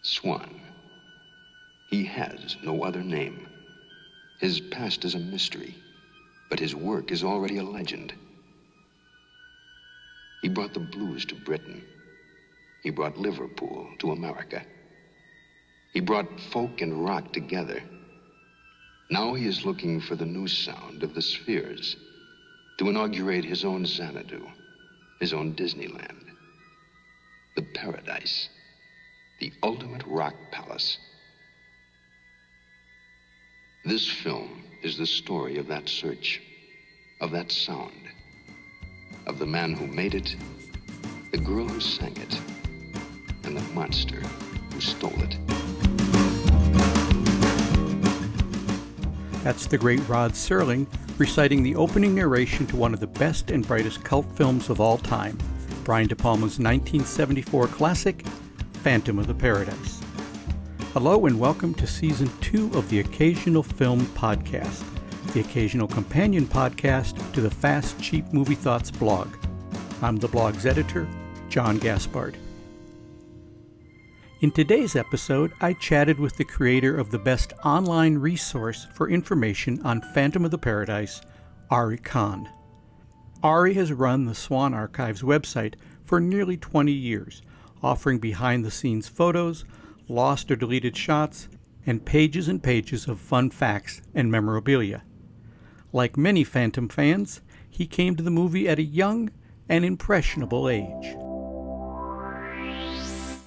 Swan. He has no other name. His past is a mystery, but his work is already a legend. He brought the blues to Britain. He brought Liverpool to America. He brought folk and rock together. Now he is looking for the new sound of the spheres to inaugurate his own Xanadu, his own Disneyland, the paradise, the ultimate rock palace. This film is the story of that search, of that sound, of the man who made it, the girl who sang it, and the monster who stole it. That's the great Rod Serling reciting the opening narration to one of the best and brightest cult films of all time, Brian DePalma's 1974 classic, Phantom of the Paradise. Hello and welcome to Season 2 of the Occasional Film Podcast, the occasional companion podcast to the Fast Cheap Movie Thoughts blog. I'm the blog's editor, John Gaspard. In today's episode, I chatted with the creator of the best online resource for information on Phantom of the Paradise, Ari Kahan. Ari has run the Swan Archives website for nearly 20 years, offering behind-the-scenes photos, lost or deleted shots, and pages of fun facts and memorabilia. Like many Phantom fans, he came to the movie at a young and impressionable age.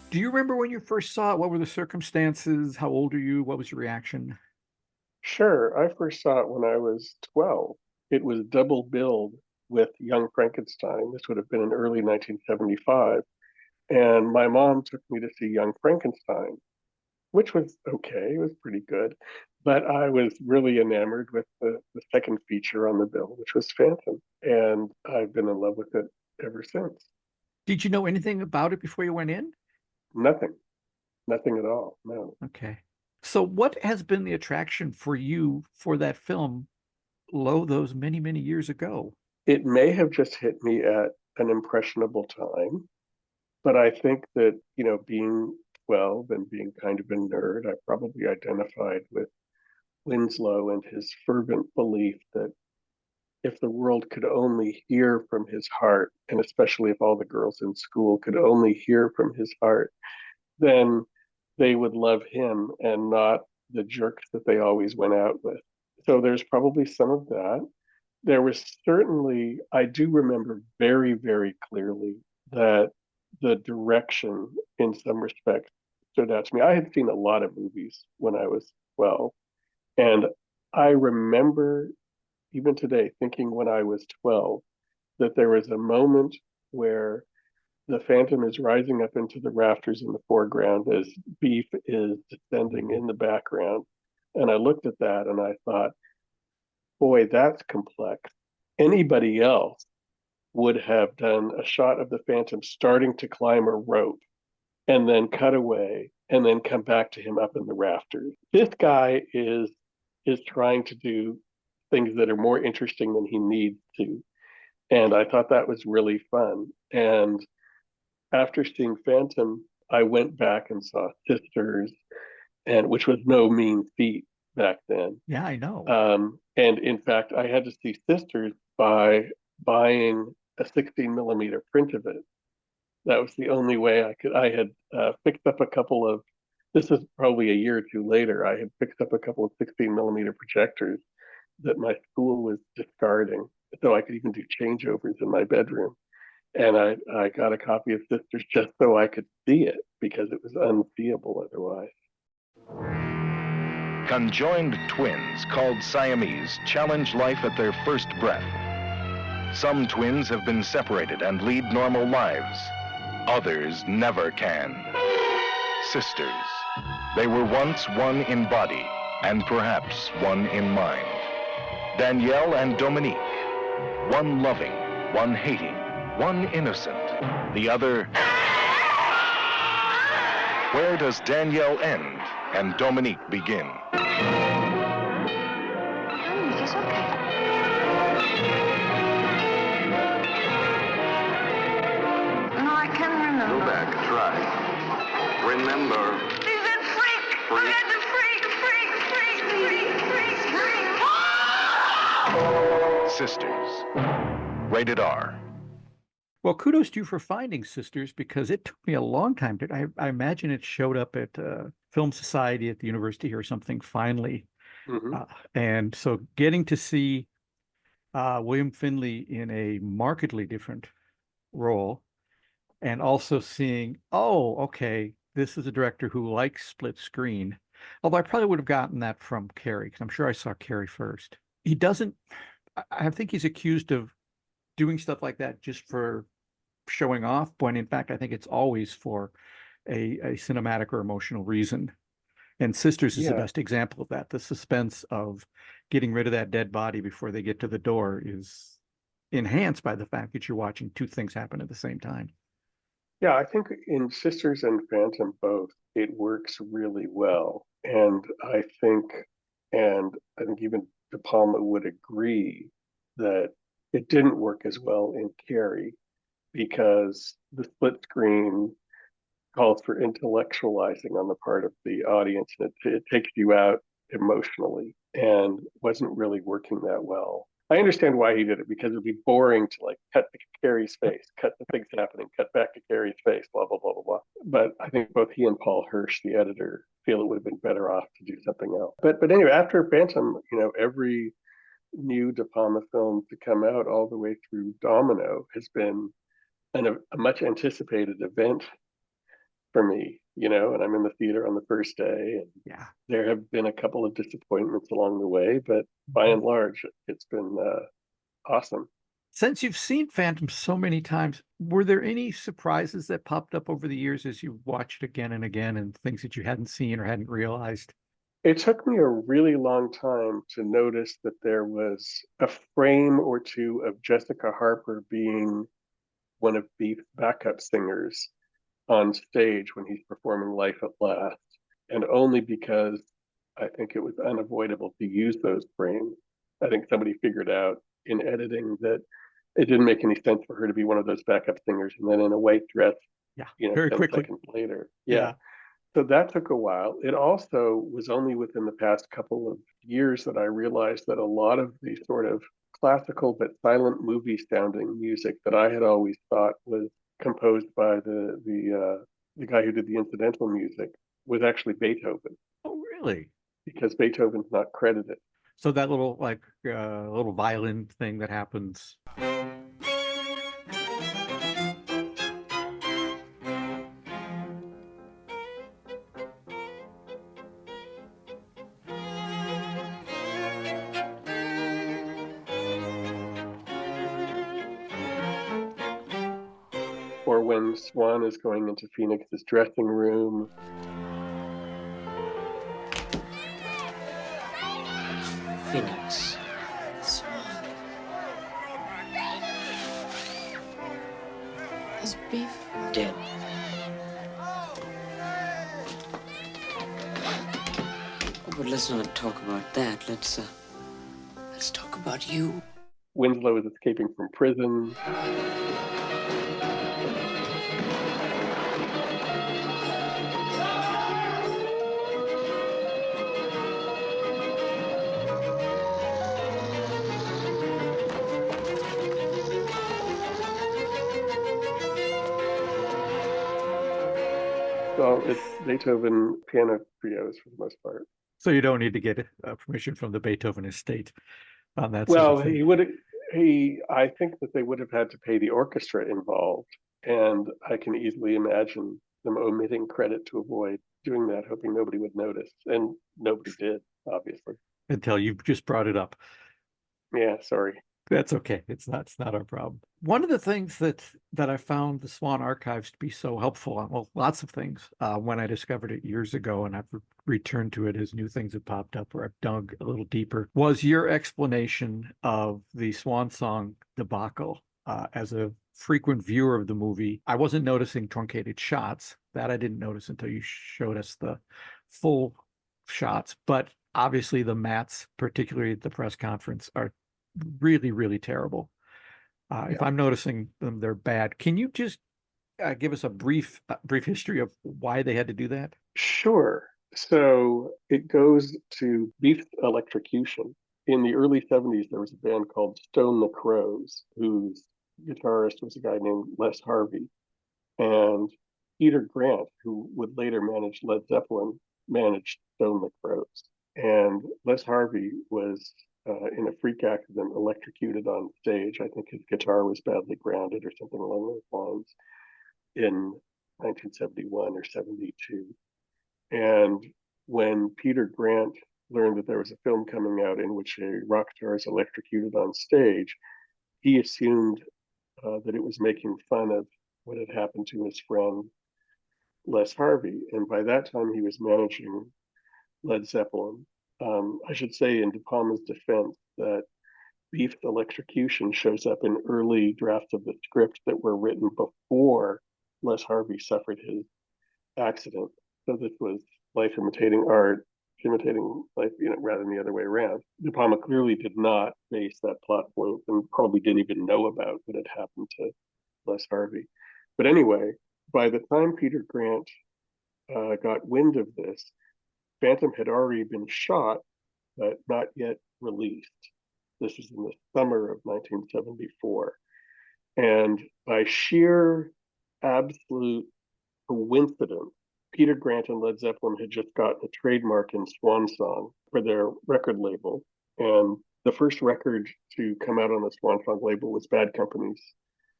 Do you remember when you first saw it? What were the circumstances? How old are you? What was your reaction? Sure. I first saw it when I was 12. It was double billed with Young Frankenstein. This would have been in early 1975. And my mom took me to see Young Frankenstein, which was okay. It was pretty good. But I was really enamored with the second feature on the bill, which was Phantom. And I've been in love with it ever since. Did you know anything about it before you went in? Nothing at all. No. Okay. So what has been the attraction for you for that film, those many, many years ago? It may have just hit me at an impressionable time, but I think that, being 12 and being kind of a nerd, I probably identified with Winslow and his fervent belief that if the world could only hear from his heart, and especially if all the girls in school could only hear from his heart, then they would love him and not the jerks that they always went out with. So there's probably some of that. There was certainly, I do remember very, very clearly that the direction in some respects stood out to me. I had seen a lot of movies when I was 12, and I remember even today thinking when I was 12 that there was a moment where the Phantom is rising up into the rafters in the foreground as Beef is descending in the background. And I looked at that and I thought, boy, that's complex. Anybody else would have done a shot of the Phantom starting to climb a rope and then cut away and then come back to him up in the rafters. This guy is trying to do things that are more interesting than he needs to. And I thought that was really fun. And after seeing Phantom, I went back and saw Sisters, and which was no mean feat back then. Yeah, I know. And in fact, I had to see Sisters by buying a 16 millimeter print of it. That was the only way I could. I had picked up a couple of, this is probably a year or two later, I had picked up a couple of 16 millimeter projectors that my school was discarding, so I could even do changeovers in my bedroom. And I got a copy of Sisters just so I could see it, because it was unseeable otherwise. Conjoined twins called Siamese challenge life at their first breath. Some twins have been separated and lead normal lives. Others never can. Sisters. They were once one in body and perhaps one in mind. Danielle and Dominique. One loving, one hating, one innocent, the other... Where does Danielle end and Dominique begin? Dominique, it's okay. No, I can't remember. Go back, try. Remember, He's in freak! Look at the freak! Sisters. Rated R. Well, kudos to you for finding Sisters, because it took me a long time I imagine it showed up at Film Society at the university or something finally. And so getting to see William Finley in a markedly different role, and also seeing, oh, okay, this is a director who likes split screen. Although I probably would have gotten that from Carrie, because I'm sure I saw Carrie first. He doesn't, I think he's accused of doing stuff like that just for showing off, when in fact I think it's always for a cinematic or emotional reason. And Sisters is the best example of that. The suspense of getting rid of that dead body before they get to the door is enhanced by the fact that you're watching two things happen at the same time. Yeah, I think in Sisters and Phantom both, it works really well. And I think even DePalma would agree that it didn't work as well in Carrie, because the split screen calls for intellectualizing on the part of the audience, and it takes you out emotionally, and wasn't really working that well. I understand why he did it, because it would be boring to like cut to Carrie's face, cut the things happening, cut back to Carrie's face, blah, blah, blah, blah, blah. But I think both he and Paul Hirsch, the editor, feel it would have been better off to do something else. But anyway, after Phantom, every new De Palma film to come out all the way through Domino has been a much anticipated event for me, and I'm in the theater on the first day, and there have been a couple of disappointments along the way, but by and large, it's been awesome. Since you've seen Phantom so many times, were there any surprises that popped up over the years as you watched again and again, and things that you hadn't seen or hadn't realized? It took me a really long time to notice that there was a frame or two of Jessica Harper being one of Beef's backup singers on stage when he's performing Life at Last, and only because I think it was unavoidable to use those frames. I think somebody figured out in editing that it didn't make any sense for her to be one of those backup singers and then in a white dress, very 10 quickly. seconds later. So that took a while. It also was only within the past couple of years that I realized that a lot of the sort of classical but silent movie sounding music that I had always thought was composed by the guy who did the incidental music was actually Beethoven. Oh, really? Because Beethoven's not credited. So that little little violin thing that happens. Or when Swan is going into Phoenix's dressing room. Phoenix. Swan. Is Beef dead? Oh, but let's not talk about that. Let's talk about you. Winslow is escaping from prison. So it's Beethoven piano trios for the most part. So you don't need to get permission from the Beethoven estate on that. Well, sort of thing. I think that they would have had to pay the orchestra involved, and I can easily imagine them omitting credit to avoid doing that, hoping nobody would notice, and nobody did, obviously. Until you just brought it up. Yeah, sorry. That's okay. It's not our problem. One of the things that I found the Swan Archives to be so helpful on, well, lots of things, when I discovered it years ago, and I've returned to it as new things have popped up or I've dug a little deeper, was your explanation of the Swan Song debacle. As a frequent viewer of the movie, I wasn't noticing truncated shots. That I didn't notice until you showed us the full shots. But obviously the mats, particularly at the press conference, are really, really terrible. If I'm noticing them, they're bad. Can you just give us a brief history of why they had to do that? Sure. So it goes to beef electrocution. In the early 70s, there was a band called Stone the Crows, whose guitarist was a guy named Les Harvey. And Peter Grant, who would later manage Led Zeppelin, managed Stone the Crows. And Les Harvey was in a freak accident electrocuted on stage. I think his guitar was badly grounded or something along those lines in 1971 or 72. And when Peter Grant learned that there was a film coming out in which a rock star is electrocuted on stage, he assumed that it was making fun of what had happened to his friend Les Harvey. And by that time, he was managing Led Zeppelin. I should say, in DePalma's defense, that beef electrocution shows up in early drafts of the script that were written before Les Harvey suffered his accident. So this was life imitating art, imitating life, rather than the other way around. DePalma clearly did not base that plot point and probably didn't even know about what had happened to Les Harvey. But anyway, by the time Peter Grant got wind of this, Phantom had already been shot, but not yet released. This was in the summer of 1974. And by sheer absolute coincidence, Peter Grant and Led Zeppelin had just gotten a trademark in Swan Song for their record label. And the first record to come out on the Swan Song label was Bad Company's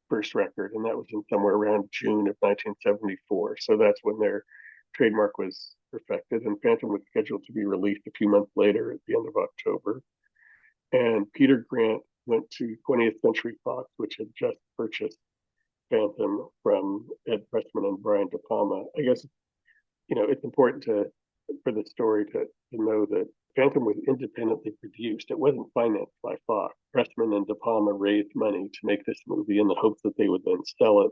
first record, and that was in somewhere around June of 1974. So that's when their trademark was perfected, and Phantom was scheduled to be released a few months later at the end of October. And Peter Grant went to 20th Century Fox, which had just purchased Phantom from Ed Pressman and Brian DePalma. I guess, it's important for the story to know that Phantom was independently produced. It wasn't financed by Fox. Pressman and DePalma raised money to make this movie in the hopes that they would then sell it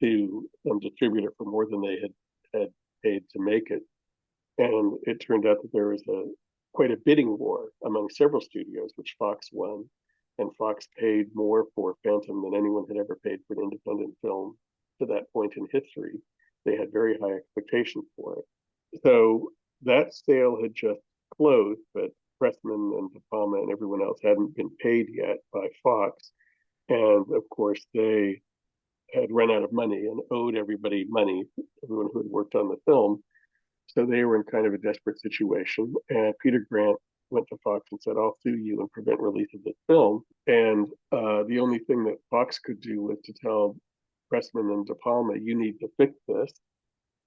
to some distributor for more than they had paid to make it. And it turned out that there was quite a bidding war among several studios, which Fox won. And Fox paid more for Phantom than anyone had ever paid for an independent film to that point in history. They had very high expectations for it. So that sale had just closed, but Pressman and DePalma and everyone else hadn't been paid yet by Fox. And of course, they had run out of money and owed everybody money, everyone who had worked on the film. So they were in kind of a desperate situation. And Peter Grant went to Fox and said, I'll sue you and prevent release of this film. And the only thing that Fox could do was to tell Pressman and DePalma, you need to fix this.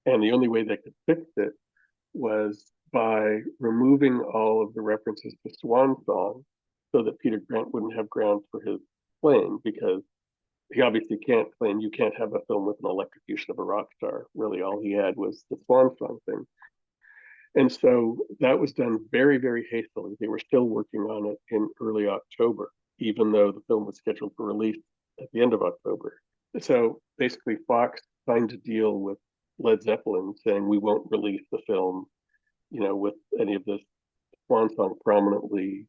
And the only way they could fix it was by removing all of the references to Swan Song so that Peter Grant wouldn't have grounds for his claim, because he obviously can't claim you can't have a film with an electrocution of a rock star. Really, all he had was the Swan Song thing. And so that was done very, very hastily. They were still working on it in early October, even though the film was scheduled for release at the end of October. So basically, Fox signed a deal with Led Zeppelin saying we won't release the film, with any of this Swan Song prominently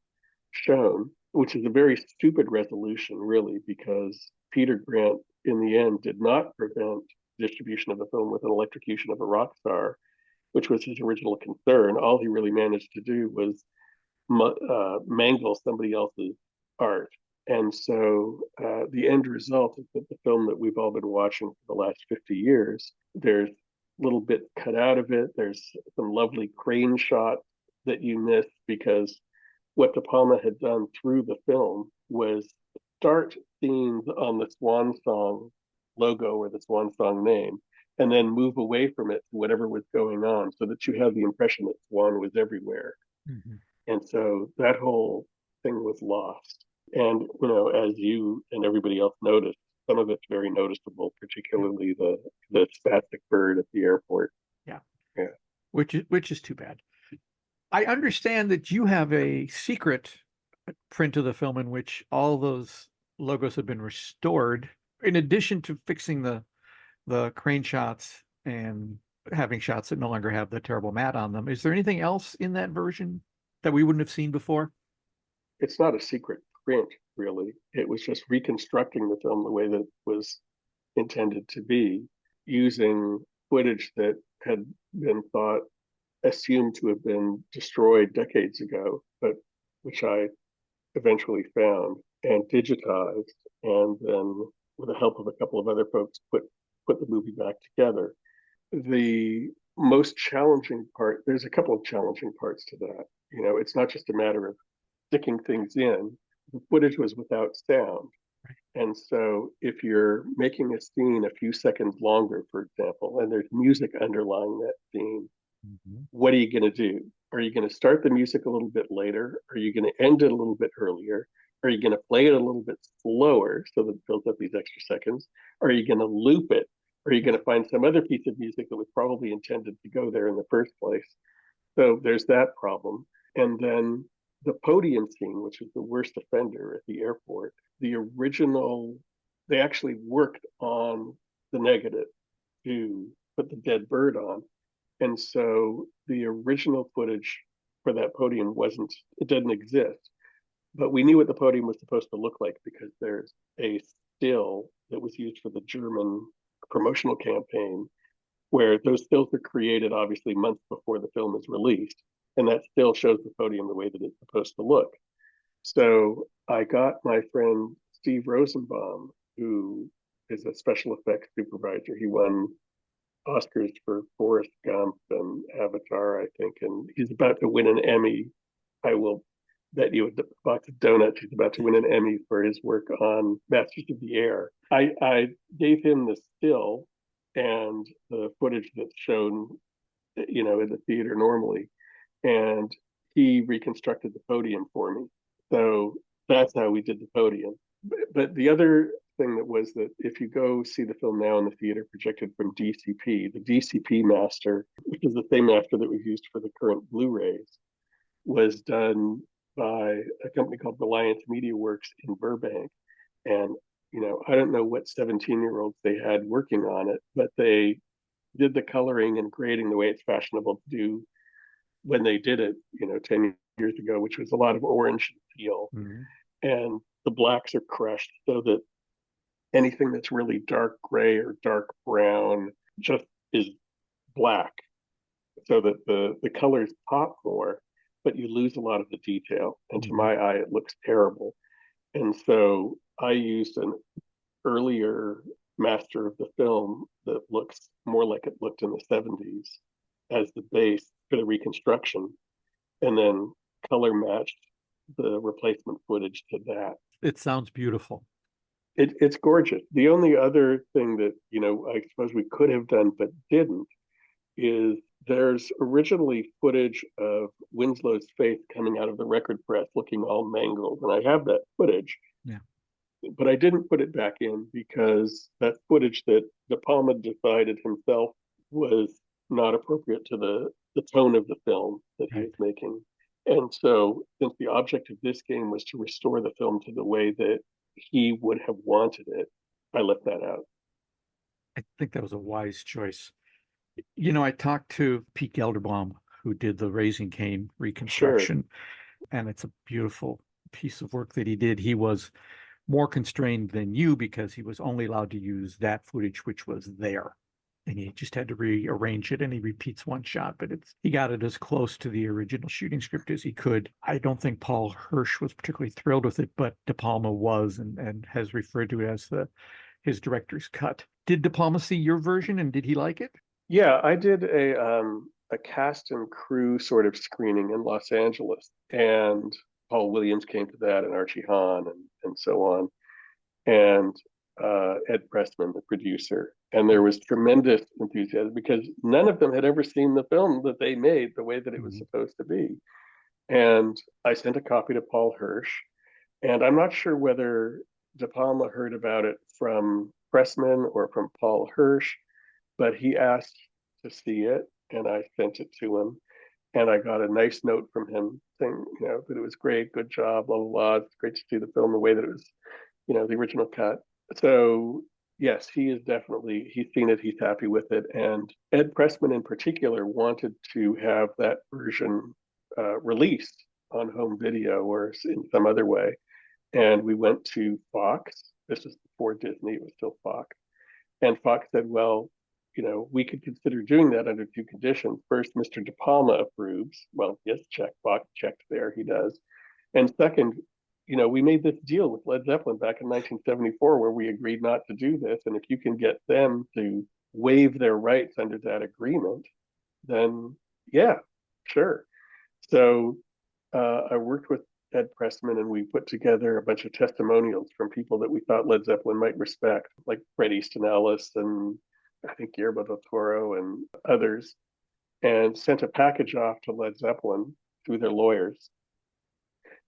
shown, which is a very stupid resolution, really, because Peter Grant, in the end, did not prevent distribution of the film with an electrocution of a rock star, which was his original concern. All he really managed to do was mangle somebody else's art. And so the end result is that the film that we've all been watching for the last 50 years, there's little bits cut out of it. There's some lovely crane shots that you miss, because what De Palma had done through the film was start scenes on the Swan Song logo or the Swan Song name, and then move away from it to whatever was going on, so that you have the impression that Swan was everywhere. Mm-hmm. And so that whole thing was lost. And, as you and everybody else noticed, some of it's very noticeable, particularly the spastic bird at the airport. Yeah. Yeah. Which is too bad. I understand that you have a secret print of the film in which all those logos have been restored, in addition to fixing the crane shots and having shots that no longer have the terrible mat on them. Is there anything else in that version that we wouldn't have seen before? It's not a secret print, really. It was just reconstructing the film the way that it was intended to be. using footage that had been assumed to have been destroyed decades ago, but which I eventually found and digitized, and then with the help of a couple of other folks, put the movie back together. The most challenging part, there's a couple of challenging parts to that. It's not just a matter of sticking things in. The footage was without sound. And so if you're making a scene a few seconds longer, for example, and there's music underlying that scene, what are you going to do? Are you going to start the music a little bit later? Are you going to end it a little bit earlier? Are you going to play it a little bit slower so that it fills up these extra seconds? Are you going to loop it? Are you going to find some other piece of music that was probably intended to go there in the first place? So there's that problem. And then the podium scene, which is the worst offender at the airport, they actually worked on the negative to put the dead bird on. And so the original footage for that podium it didn't exist. But we knew what the podium was supposed to look like because there's a still that was used for the German promotional campaign where those stills are created obviously months before the film is released. And that still shows the podium the way that it's supposed to look. So I got my friend Steve Rosenbaum, who is a special effects supervisor. He won Oscars for Forrest Gump and Avatar, I think, and he's about to win an Emmy. I will bet you a box of donuts he's about to win an Emmy for his work on Masters of the Air. I gave him the still and the footage that's shown, in the theater normally, and he reconstructed the podium for me. So that's how we did the podium. But the other thing that was that if you go see the film now in the theater projected from DCP, the DCP master, which is the same master that we've used for the current Blu-rays, was done by a company called Reliance Media Works in Burbank. And, I don't know what 17-year-olds they had working on it, but they did the coloring and grading the way it's fashionable to do when they did it, 10 years ago, which was a lot of orange and teal. Mm-hmm. And the blacks are crushed so that anything that's really dark gray or dark brown just is black, so that the colors pop more, but you lose a lot of the detail. And to my eye, it looks terrible. And so I used an earlier master of the film that looks more like it looked in the 70s as the base for the reconstruction, and then color matched the replacement footage to that. It sounds beautiful. It's gorgeous. The only other thing that, I suppose we could have done but didn't is there's originally footage of Winslow's face coming out of the record press looking all mangled, and I have that footage. Yeah. But I didn't put it back in because that footage that DePalma decided himself was not appropriate to the tone of the film that he was making. And so since the object of this game was to restore the film to the way that he would have wanted it, I left that out. I think that was a wise choice. I talked to Pete Gelderbaum, who did the Raising Cain reconstruction, and it's a beautiful piece of work that he did. He was more constrained than you because he was only allowed to use that footage which was there, and he just had to rearrange it, and he repeats one shot, but he got it as close to the original shooting script as he could. I don't think Paul Hirsch was particularly thrilled with it, but De Palma was, and has referred to it as his director's cut. Did De Palma see your version, and did he like it? Yeah, I did a cast and crew sort of screening in Los Angeles, and Paul Williams came to that, and Archie Hahn, and so on, and Ed Pressman, the producer. And there was tremendous enthusiasm because none of them had ever seen the film that they made the way that it was supposed to be. And I sent a copy to Paul Hirsch, and I'm not sure whether De Palma heard about it from Pressman or from Paul Hirsch, but he asked to see it, and I sent it to him. And I got a nice note from him saying, that it was great, good job, blah, blah, blah. It's great to see the film the way that it was, the original cut. So yes, he's seen it, he's happy with it. And Ed Pressman in particular wanted to have that version released on home video or in some other way. And we went to Fox. This was before Disney, it was still Fox. And Fox said, well, we could consider doing that under two conditions. First, Mr. DePalma approves. Well, yes, box checked there, he does. And second, we made this deal with Led Zeppelin back in 1974 where we agreed not to do this. And if you can get them to waive their rights under that agreement, then yeah, sure. So I worked with Ed Pressman and we put together a bunch of testimonials from people that we thought Led Zeppelin might respect, like Bret Easton Ellis and I think Guillermo del Toro and others, and sent a package off to Led Zeppelin through their lawyers.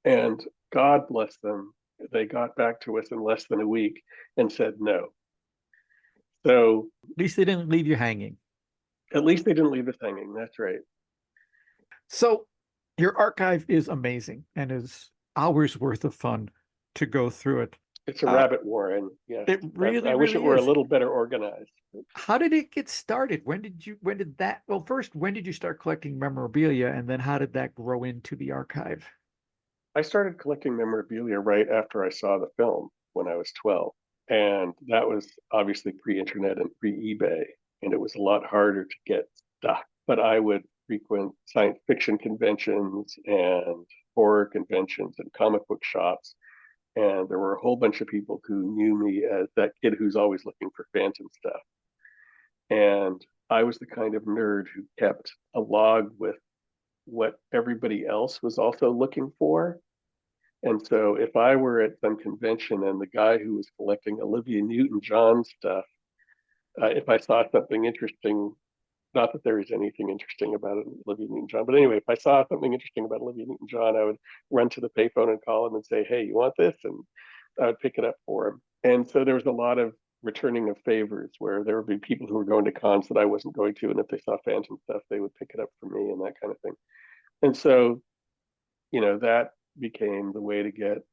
And God bless them, they got back to us in less than a week and said no. So At least they didn't leave you hanging. At least they didn't leave us hanging. That's right. So your archive is amazing and is hours worth of fun to go through it. It's a rabbit warren. Yes. It really, I wish it were a little better organized. How did it get started? First, when did you start collecting memorabilia, and then how did that grow into the archive? I started collecting memorabilia right after I saw the film when I was 12. And that was obviously pre-internet and pre-eBay. And it was a lot harder to get stuff. But I would frequent science fiction conventions and horror conventions and comic book shops. And there were a whole bunch of people who knew me as that kid who's always looking for Phantom stuff. And I was the kind of nerd who kept a log with what everybody else was also looking for. And so if I were at some convention and the guy who was collecting Olivia Newton-John stuff, if I saw something interesting, not that there is anything interesting about Olivia Newton-John, but anyway, if I saw something interesting about Olivia Newton-John, I would run to the payphone and call him and say, hey, you want this? And I would pick it up for him. And so there was a lot of returning of favors where there would be people who were going to cons that I wasn't going to. And if they saw Phantom stuff, they would pick it up for me and that kind of thing. And so, that became the way to get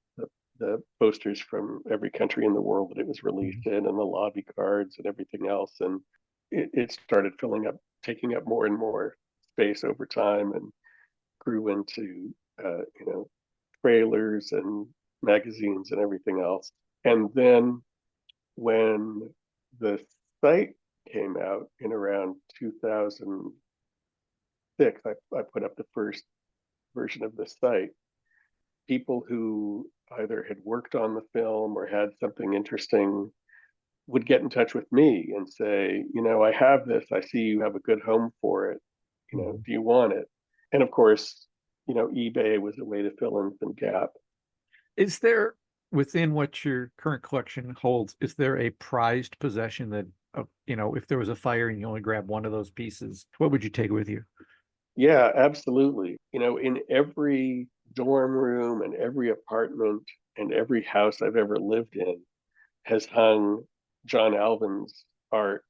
the posters from every country in the world that it was released in and the lobby cards and everything else. And it started taking up more and more space over time and grew into, trailers and magazines and everything else. And then when the site came out in around 2006, I put up the first version of the site. People who either had worked on the film or had something interesting would get in touch with me and say, I have this. I see you have a good home for it. Do you want it? And of course, eBay was a way to fill in some gap. Is there, within what your current collection holds, is there a prized possession that, if there was a fire and you only grab one of those pieces, what would you take with you? Yeah, absolutely. In every dorm room and every apartment and every house I've ever lived in has hung John Alvin's art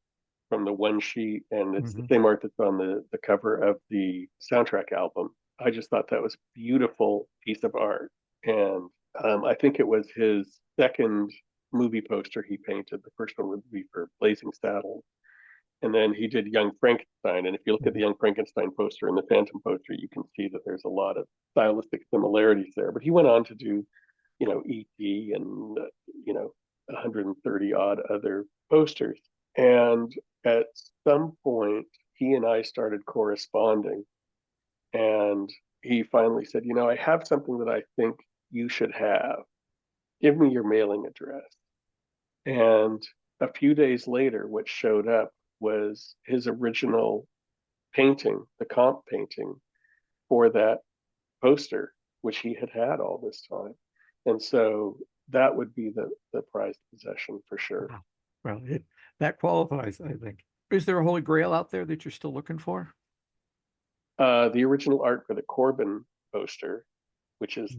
from the one sheet, and it's the same art that's on the cover of the soundtrack album. I just thought that was a beautiful piece of art. And I think it was his second movie poster he painted. The first one would be for Blazing Saddles. And then he did Young Frankenstein. And if you look at the Young Frankenstein poster and the Phantom poster, you can see that there's a lot of stylistic similarities there. But he went on to do, E.T. and, 130 odd other posters. And at some point, he and I started corresponding. And he finally said, I have something that I think you should have. Give me your mailing address. And a few days later, what showed up was his original painting, the comp painting for that poster, which he had all this time. And so that would be the prized possession for sure. Well, that qualifies, I think. Is there a Holy Grail out there that you're still looking for? The original art for the Corbin poster, which is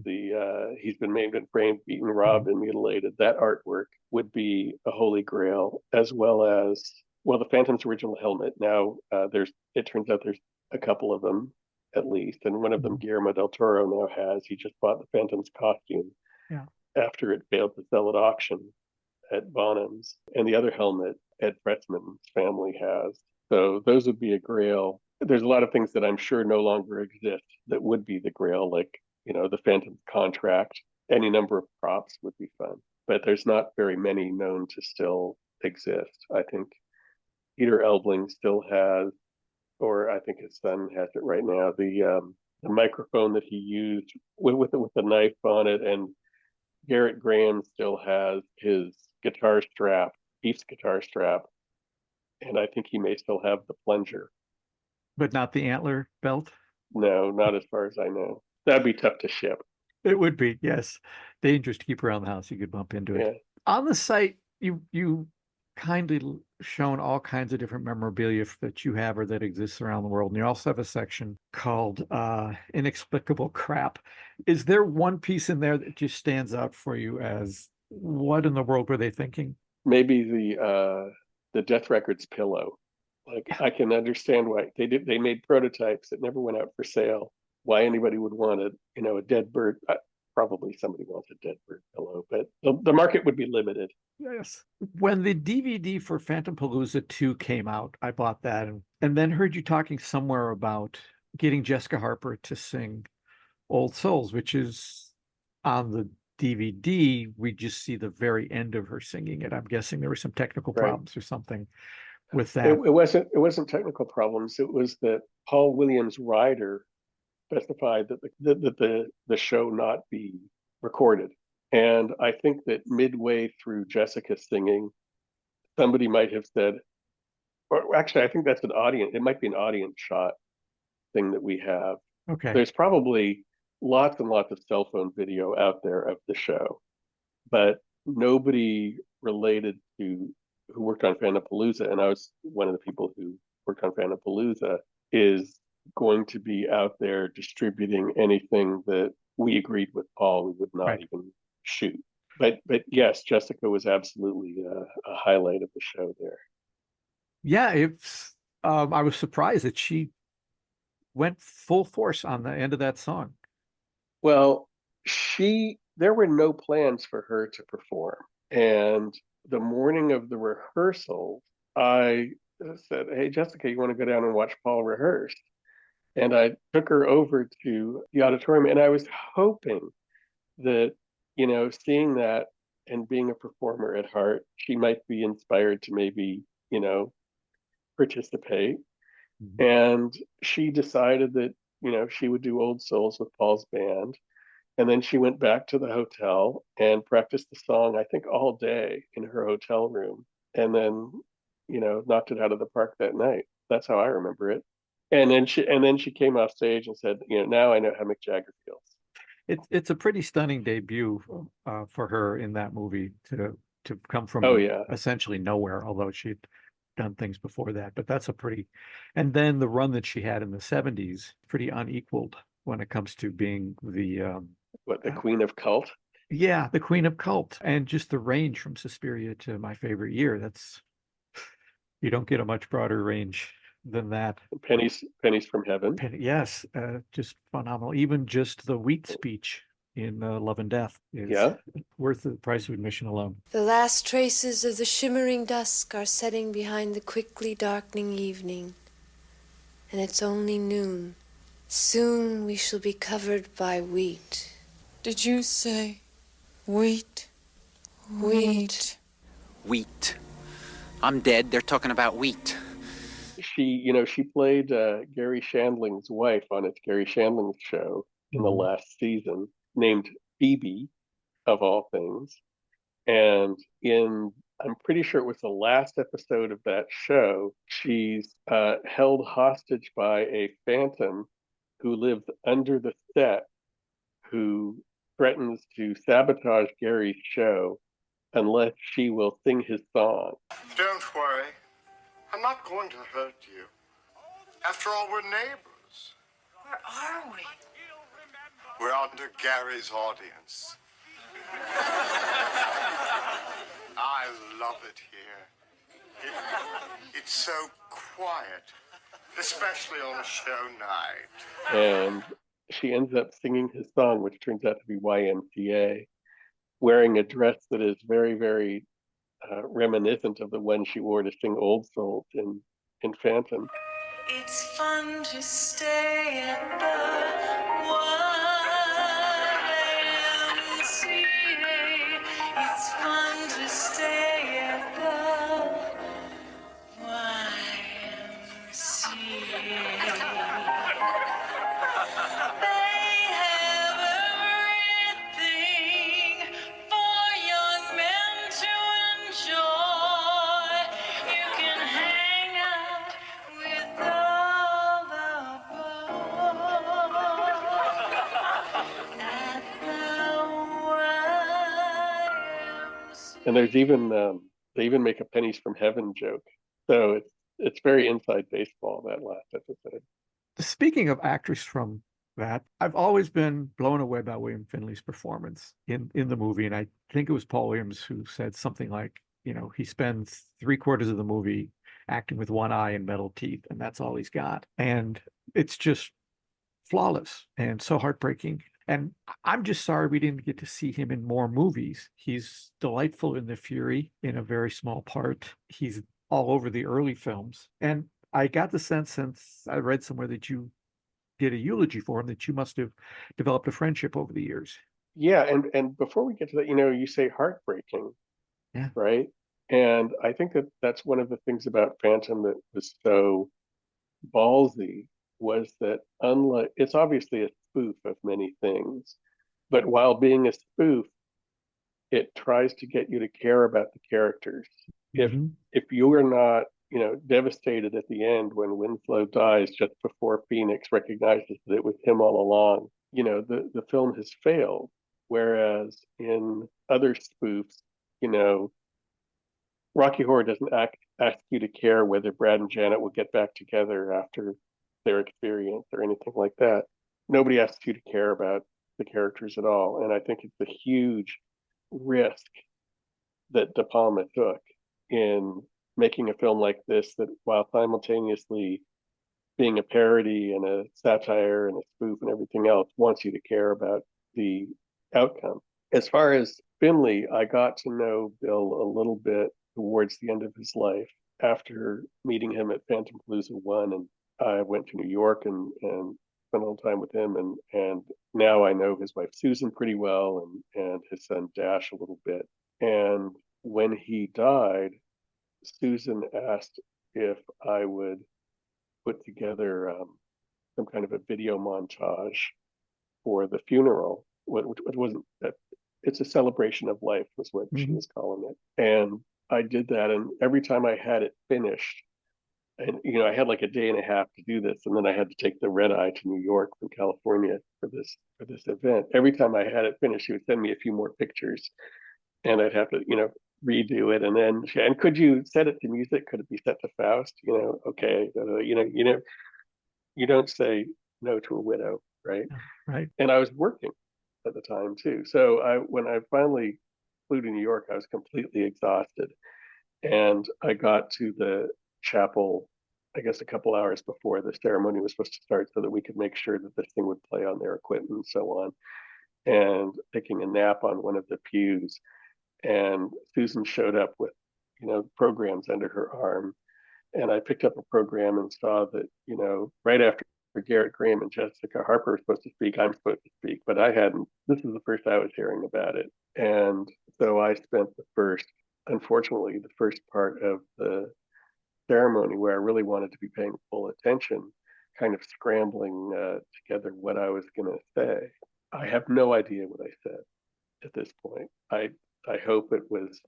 he's been maimed and framed, beaten, robbed, and mutilated. That artwork would be a Holy Grail, as well as the Phantom's original helmet. Now it turns out there's a couple of them at least, and one of them Guillermo del Toro now has. He just bought the Phantom's costume after it failed to sell at auction at Bonham's, and the other helmet Ed Pressman's family has. So those would be a Grail. There's a lot of things that I'm sure no longer exist that would be the Grail, like the Phantom's contract. Any number of props would be fun, but there's not very many known to still exist. I think Peter Elbling still has, or I think his son has it right now, the microphone that he used with the knife on it, and Garrett Graham still has his guitar strap, Keith's guitar strap, and I think he may still have the plunger. But not the antler belt? No, not as far as I know. That'd be tough to ship. It would be, yes. Dangerous to keep around the house. You could bump into it. Yeah. On the site, you kindly shown all kinds of different memorabilia that you have or that exists around the world. And you also have a section called Inexplicable Crap. Is there one piece in there that just stands out for you as what in the world were they thinking? Maybe the Death Records pillow. Like, I can understand why they made prototypes that never went out for sale. Why anybody would want a dead bird. Probably somebody wants a dead bird pillow, but the market would be limited. Yes. When the DVD for Phantom Palooza 2 came out, I bought that and then heard you talking somewhere about getting Jessica Harper to sing Old Souls, which is on the DVD. We just see the very end of her singing it. I'm guessing there were some technical Right. problems or something with that. It wasn't technical problems. It was that Paul Williams' rider specified that the show not be recorded. And I think that midway through Jessica singing, somebody might have said, or actually, I think that's it might be an audience shot thing that we have. Okay. There's probably lots and lots of cell phone video out there of the show, but nobody related to who worked on Phantompalooza, and I was one of the people who worked on Phantompalooza, is going to be out there distributing anything that we agreed with Paul we would not even shoot. But yes, Jessica was absolutely a highlight of the show there. Yeah, it's I was surprised that she went full force on the end of that song. Well, there were no plans for her to perform. And the morning of the rehearsal, I said, "Hey, Jessica, you want to go down and watch Paul rehearse?" And I took her over to the auditorium, and I was hoping that, seeing that and being a performer at heart, she might be inspired to maybe, participate. Mm-hmm. And she decided that, she would do Old Souls with Paul's band. And then she went back to the hotel and practiced the song, I think, all day in her hotel room. And then, knocked it out of the park that night. That's how I remember it. And then she came off stage and said, now I know how Mick Jagger feels. It's a pretty stunning debut for her in that movie to come from essentially nowhere, although she'd done things before that. But that's and then the run that she had in the 70s, pretty unequaled when it comes to being the Queen of Cult? Yeah, the Queen of Cult, and just the range from Suspiria to My Favorite Year. You don't get a much broader range than that. Pennies from Heaven. Yes, just phenomenal. Even just the Wheat speech in Love and Death is worth the price of admission alone. The last traces of the shimmering dusk are setting behind the quickly darkening evening, and it's only noon. Soon we shall be covered by wheat. Did you say wheat? Wheat. Wheat. I'm dead. They're talking about wheat. She played Gary Shandling's wife on It's Gary Shandling's show in the last season, named Phoebe, of all things. And I'm pretty sure it was the last episode of that show, she's held hostage by a phantom who lives under the set, who threatens to sabotage Gary's show unless she will sing his song. Don't worry. I'm not going to hurt you. After all, we're neighbors. Where are we? We're under Gary's audience. I love it here. It's so quiet, especially on a show night. And she ends up singing his song, which turns out to be YMCA, wearing a dress that is very, very reminiscent of the one she wore to sing Old Souls in Phantom. It's fun to stay at the YMCA. It's fun to stay at the YMCA. And there's even they even make a pennies from heaven joke. So it's very inside baseball, that last episode. Speaking of actors from that, I've always been blown away by William Finley's performance in the movie. And I think it was Paul Williams who said something like, he spends 3/4 of the movie acting with one eye and metal teeth, and that's all he's got. And it's just flawless and so heartbreaking. And I'm just sorry we didn't get to see him in more movies. He's delightful in The Fury in a very small part. He's all over the early films. And I got the sense, since I read somewhere that you did a eulogy for him, that you must have developed a friendship over the years. Yeah, and before we get to that, you say heartbreaking, Yeah. right? And I think that that's one of the things about Phantom that was so ballsy, was that, unlike, it's obviously a spoof of many things, but while being a spoof, it tries to get you to care about the characters. If you are not, devastated at the end when Winslow dies just before Phoenix recognizes that it was him all along, the film has failed. Whereas in other spoofs, Rocky Horror doesn't ask you to care whether Brad and Janet will get back together after their experience or anything like that. Nobody asks you to care about the characters at all. And I think it's a huge risk that DePalma took in making a film like this, that while simultaneously being a parody and a satire and a spoof and everything else, wants you to care about the outcome. As far as Finley, I got to know Bill a little bit towards the end of his life after meeting him at Phantom Palooza 1. And I went to New York and spent a little time with him. And now I know his wife Susan pretty well, and his son Dash a little bit. And when he died, Susan asked if I would put together some kind of a video montage for the funeral. Which wasn't that, it's a celebration of life was what she was calling it. And I did that, and every time I had it finished, and I had like a day and a half to do this, and then I had to take the red eye to New York from California for this event. Every time I had it finished, she would send me a few more pictures, and I'd have to redo it. And then and could you set it to music? Could it be set to Faust? Okay, you don't say no to a widow, right? Right. And I was working at the time too. So when I finally flew to New York, I was completely exhausted. And I got to the chapel, I guess, a couple hours before the ceremony was supposed to start, so that we could make sure that this thing would play on their equipment and so on. And taking a nap on one of the pews. And Susan showed up with, programs under her arm. And I picked up a program and saw that, right after Garrett Graham and Jessica Harper were supposed to speak, I'm supposed to speak, but I hadn't. This is the first I was hearing about it. And so I spent unfortunately, the first part of the ceremony, where I really wanted to be paying full attention, kind of scrambling together what I was going to say. I have no idea what I said at this point. I hope it was,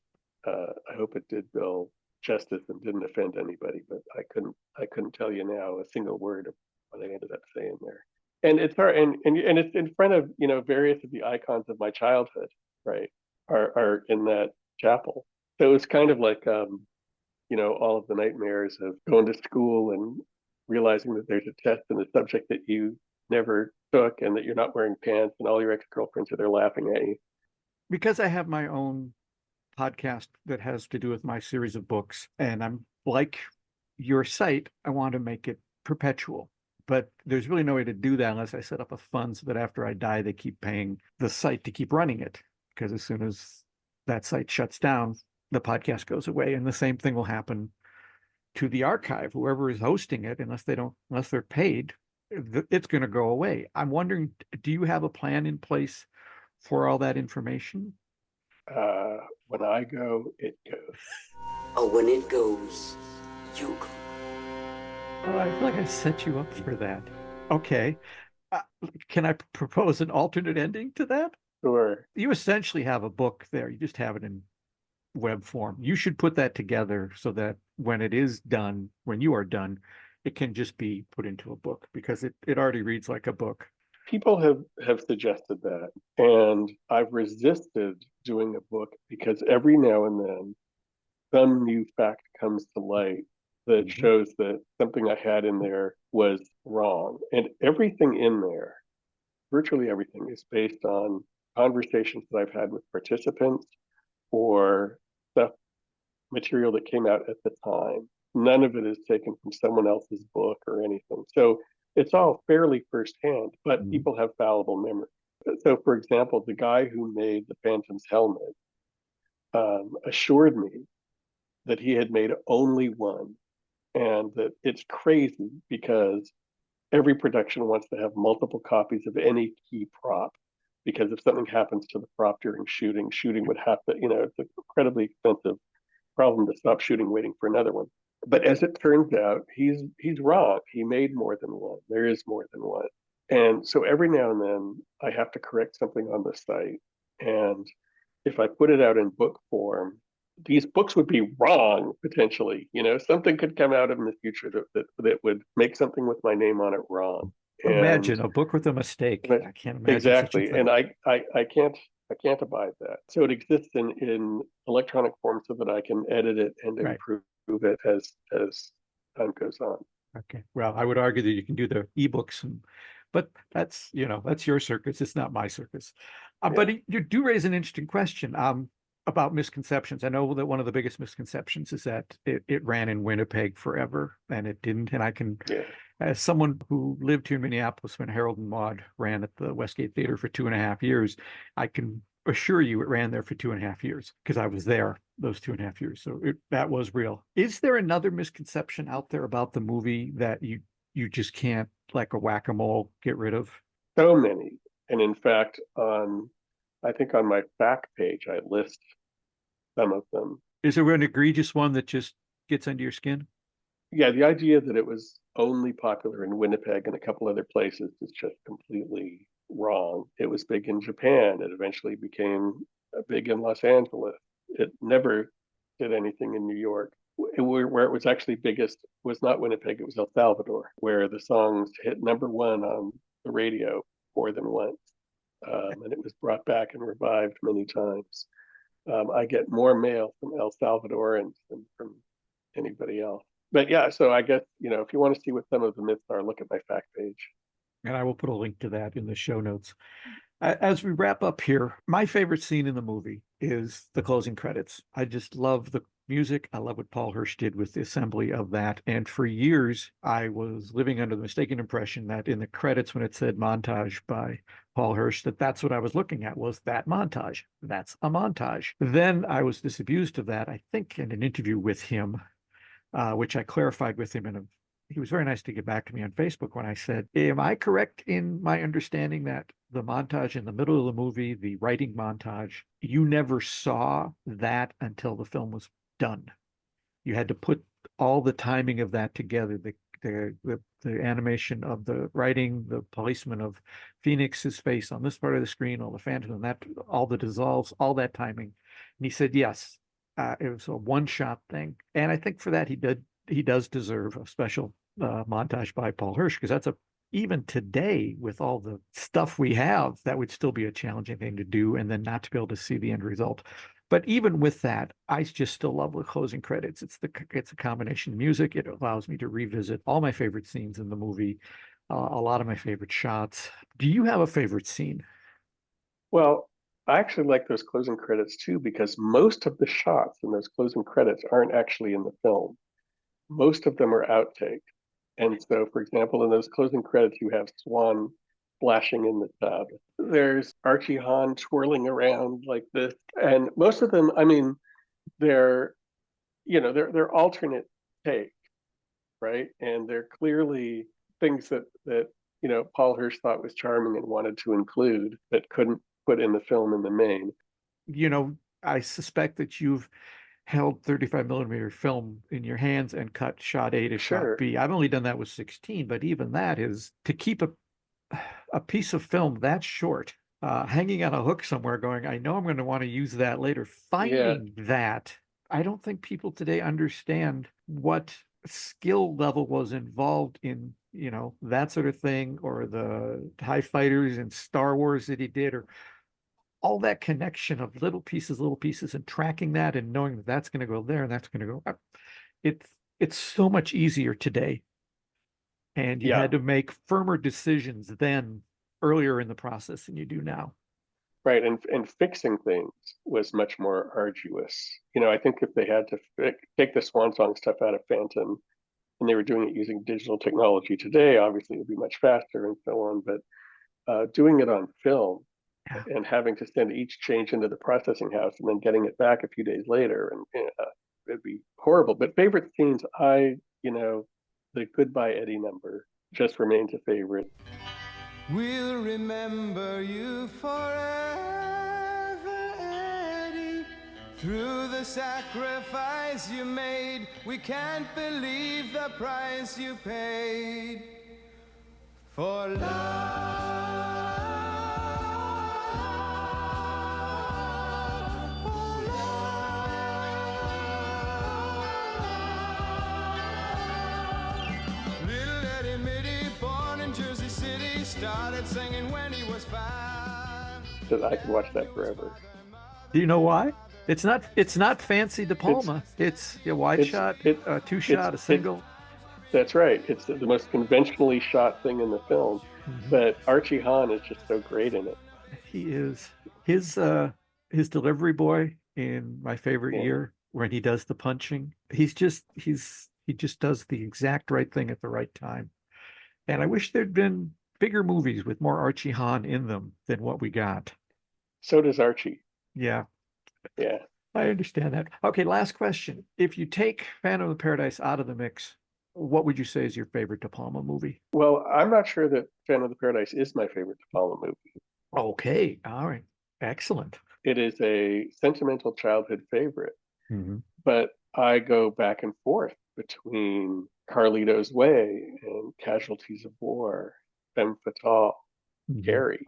I hope it did Bill justice and didn't offend anybody, but I couldn't tell you now a single word of what I ended up saying there. And it's hard, and it's in front of various of the icons of my childhood, right, are in that chapel. So it's kind of like all of the nightmares of going to school and realizing that there's a test in a subject that you never took, and that you're not wearing pants, and all your ex-girlfriends are there laughing at you. Because I have my own podcast that has to do with my series of books, and I'm like your site, I want to make it perpetual. But there's really no way to do that unless I set up a fund so that after I die, they keep paying the site to keep running it. Because as soon as that site shuts down, the podcast goes away. And the same thing will happen to the archive. Whoever is hosting it, unless they're paid, it's going to go away. I'm wondering, do you have a plan in place for all that information? When I go, it goes. Oh, when it goes, you go. Oh, I feel like I set you up for that. Okay. Can I propose an alternate ending to that? Sure. You essentially have a book there. You just have it in web form. You should put that together so that when it is done, when you are done, it can just be put into a book, because it already reads like a book. People have suggested that, and I've resisted doing a book because every now and then some new fact comes to light that shows that something I had in there was wrong. And everything in there, virtually everything, is based on conversations that I've had with participants or stuff, material that came out at the time. None of it is taken from someone else's book or anything. So it's all fairly firsthand, but people have fallible memory. So, for example, the guy who made the Phantom's helmet assured me that he had made only one, and that it's crazy because every production wants to have multiple copies of any key prop, because if something happens to the prop during shooting would have to, it's an incredibly expensive problem to stop shooting waiting for another one. But as it turns out, he's wrong. He made more than one. There is more than one. And so every now and then I have to correct something on the site. And if I put it out in book form, these books would be wrong potentially. Something could come out in the future that would make something with my name on it wrong. Imagine a book with a mistake. I can't imagine exactly. such a thing. And I can't abide that. So it exists in electronic form so that I can edit it and improve it as time goes on. Okay. Well, I would argue that you can do the ebooks, but that's your circus. It's not my circus. But you do raise an interesting question about misconceptions. I know that one of the biggest misconceptions is that it ran in Winnipeg forever, and it didn't. And I can, as someone who lived here in Minneapolis when Harold and Maude ran at the Westgate Theater for 2.5 years, I can assure you it ran there for 2.5 years because I was there those 2.5 years. So that was real. Is there another misconception out there about the movie that you just can't, like a whack-a-mole, get rid of? So many. And in fact, I think on my fact page, I list some of them. Is there an egregious one that just gets under your skin? Yeah, the idea that it was only popular in Winnipeg and a couple other places is just completely wrong. It was big in Japan. It eventually became big in Los Angeles. It never did anything in New York. Where it was actually biggest was not Winnipeg, it was El Salvador, where the songs hit #1 on the radio more than once. And it was brought back and revived many times. I get more mail from El Salvadorans than from anybody else. But yeah, so I guess, if you want to see what some of the myths are, look at my fact page. And I will put a link to that in the show notes. As we wrap up here, my favorite scene in the movie is the closing credits. I just love the music. I love what Paul Hirsch did with the assembly of that. And for years, I was living under the mistaken impression that in the credits, when it said montage by Paul Hirsch, that's what I was looking at, was that montage. That's a montage. Then I was disabused of that, I think, in an interview with him, which I clarified with him he was very nice to get back to me on Facebook when I said, am I correct in my understanding that the montage in the middle of the movie, the writing montage, you never saw that until the film was done? You had to put all the timing of that together, the animation of the writing, the placement of Phoenix's face on this part of the screen, all the phantom and that, all the dissolves, all that timing. And he said, yes, it was a one-shot thing. And I think for that, he does deserve a special montage by Paul Hirsch, because even today, with all the stuff we have, that would still be a challenging thing to do, and then not to be able to see the end result. But even with that, I just still love the closing credits. It's a combination of music. It allows me to revisit all my favorite scenes in the movie, a lot of my favorite shots. Do you have a favorite scene? Well, I actually like those closing credits too, because most of the shots in those closing credits aren't actually in the film. Most of them are outtake. And so, for example, in those closing credits, you have Swan splashing in the tub. There's Archie Hahn twirling around like this. And most of them, I mean, they're alternate take, right? And they're clearly things that Paul Hirsch thought was charming and wanted to include that couldn't put in the film in the main. I suspect that you've held 35 millimeter film in your hands and cut shot A to shot B. I've only done that with 16, but even that is to keep a piece of film that short, hanging on a hook somewhere going, I know I'm going to want to use that later. Finding that, I don't think people today understand what skill level was involved in that sort of thing, or the TIE fighters and Star Wars that he did, or all that connection of little pieces, and tracking that and knowing that that's going to go there and that's going to go up. It's so much easier today. And you had to make firmer decisions then earlier in the process than you do now. Right. And fixing things was much more arduous. I think if they had to take the Swan Song stuff out of Phantom and they were doing it using digital technology today, obviously it would be much faster and so on. But doing it on film and having to send each change into the processing house and then getting it back a few days later, and it'd be horrible. But favorite scenes, the Goodbye Eddie number just remains a favorite. We'll remember you forever, Eddie. Through the sacrifice you made, we can't believe the price you paid for love. Little Eddie Mitty, born in Jersey City, started singing when he was 5. I could watch that forever. Do you know why? It's not fancy DePalma. It's a wide shot, a two shot, a single. That's right. It's the most conventionally shot thing in the film. Mm-hmm. But Archie Hahn is just so great in it. He is. His delivery boy in My Favorite Year, when he does the punching, he just does the exact right thing at the right time. And I wish there'd been bigger movies with more Archie Hahn in them than what we got. So does Archie. Yeah. Yeah. I understand that. Okay, last question. If you take Phantom of the Paradise out of the mix, what would you say is your favorite De Palma movie? Well, I'm not sure that Phantom of the Paradise is my favorite De Palma movie. Okay. All right. Excellent. It is a sentimental childhood favorite. Mm-hmm. But I go back and forth between Carlito's Way and Casualties of War, Femme Fatale, Gary.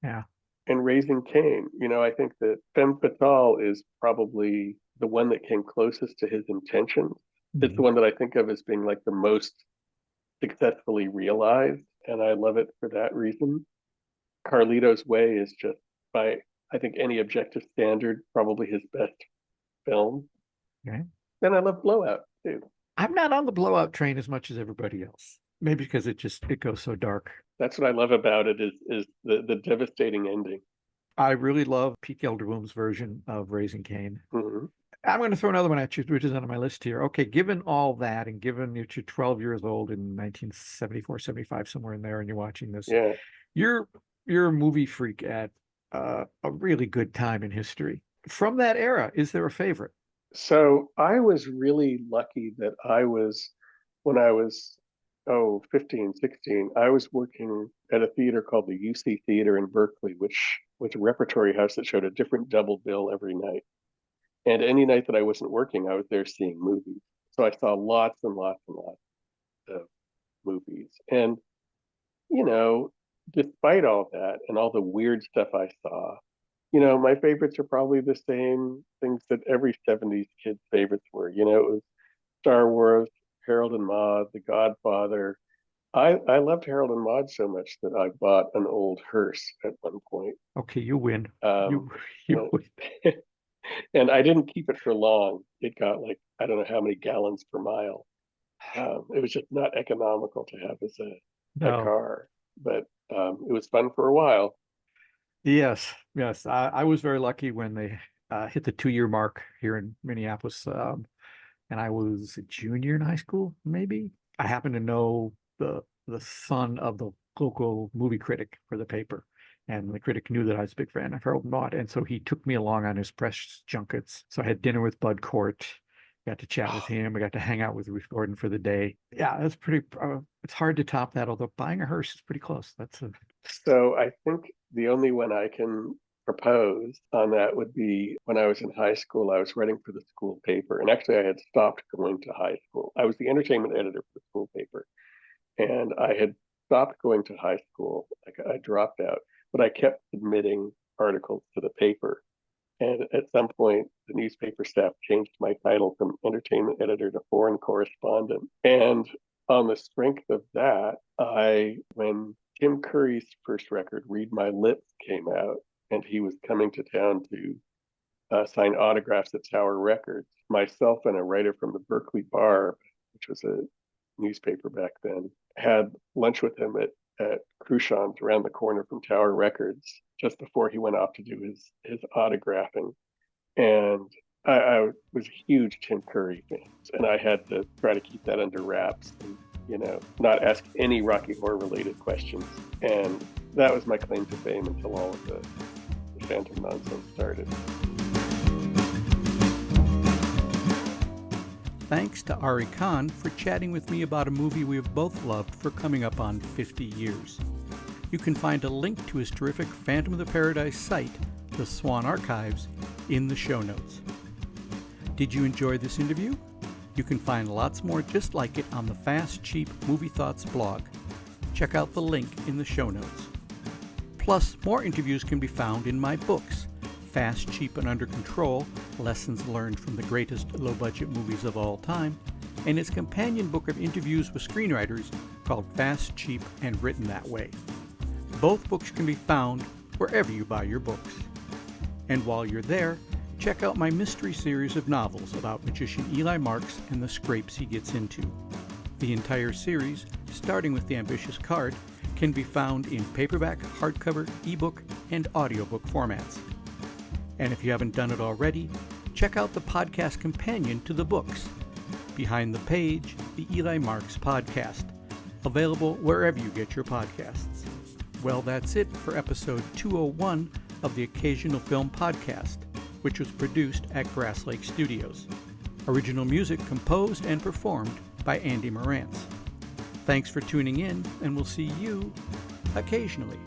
Yeah. And Raising Cain. I think that Femme Fatale is probably the one that came closest to his intentions. Mm-hmm. It's the one that I think of as being like the most successfully realized, and I love it for that reason. Carlito's Way is just, by I think any objective standard, probably his best film. Okay. And I love Blowout too. I'm not on the Blowout train as much as everybody else. Maybe because it goes so dark. That's what I love about it is the devastating ending. I really love Pete Gelderboom's version of Raising Cain. Mm-hmm. I'm going to throw another one at you, which is on my list here. Okay, given all that, and given that you're 12 years old in 1974, 75, somewhere in there, and you're watching this, you're a movie freak at a really good time in history. From that era, is there a favorite? So I was really lucky that when I was 15, 16, I was working at a theater called the UC Theater in Berkeley, which was a repertory house that showed a different double bill every night. And any night that I wasn't working, I was there seeing movies. So I saw lots and lots and lots of movies. And, despite all that and all the weird stuff I saw, my favorites are probably the same things that every 70s kid's favorites were. It was Star Wars, Harold and Maude, The Godfather. I loved Harold and Maude so much that I bought an old hearse at one point. Okay, you win. You win. And I didn't keep it for long. It got I don't know how many gallons per mile. It was just not economical to have as a car, but it was fun for a while. Yes. I was very lucky when they hit the 2-year mark here in Minneapolis. And I was a junior in high school, maybe. I happened to know the son of the local movie critic for the paper. And the critic knew that I was a big fan of Harold and Maude. And so he took me along on his press junkets. So I had dinner with Bud Cort, got to chat with him. I got to hang out with Ruth Gordon for the day. Yeah, that's pretty, it's hard to top that, although buying a hearse is pretty close. So I think the only one I can propose on that would be when I was in high school. I was writing for the school paper. And actually, I had stopped going to high school. I was the entertainment editor for the school paper. And I had stopped going to high school. I dropped out. But I kept submitting articles to the paper. And at some point, the newspaper staff changed my title from entertainment editor to foreign correspondent. And on the strength of that, when Tim Curry's first record, Read My Lips, came out, and he was coming to town to sign autographs at Tower Records, myself and a writer from the Berkeley Bar, which was a newspaper back then, had lunch with him at Cruchon's around the corner from Tower Records just before he went off to do his autographing. And I was a huge Tim Curry fan, and I had to try to keep that under wraps and, not ask any Rocky Horror related questions. And that was my claim to fame until all of the Phantom nonsense started. Thanks to Ari Kahan for chatting with me about a movie we have both loved for coming up on 50 years. You can find a link to his terrific Phantom of the Paradise site, the Swan Archives, in the show notes. Did you enjoy this interview? You can find lots more just like it on the Fast Cheap Movie Thoughts blog. Check out the link in the show notes. Plus, more interviews can be found in my books, Fast, Cheap, and Under Control, Lessons Learned from the Greatest Low-Budget Movies of All Time, and its companion book of interviews with screenwriters called Fast, Cheap, and Written That Way. Both books can be found wherever you buy your books. And while you're there, check out my mystery series of novels about magician Eli Marks and the scrapes he gets into. The entire series, starting with The Ambitious Card, can be found in paperback, hardcover, ebook, and audiobook formats. And if you haven't done it already, check out the podcast companion to the books, Behind the Page, the Eli Marks Podcast, available wherever you get your podcasts. Well, that's it for episode 201 of the Occasional Film Podcast, which was produced at Grass Lake Studios. Original music composed and performed by Andy Morantz. Thanks for tuning in, and we'll see you occasionally.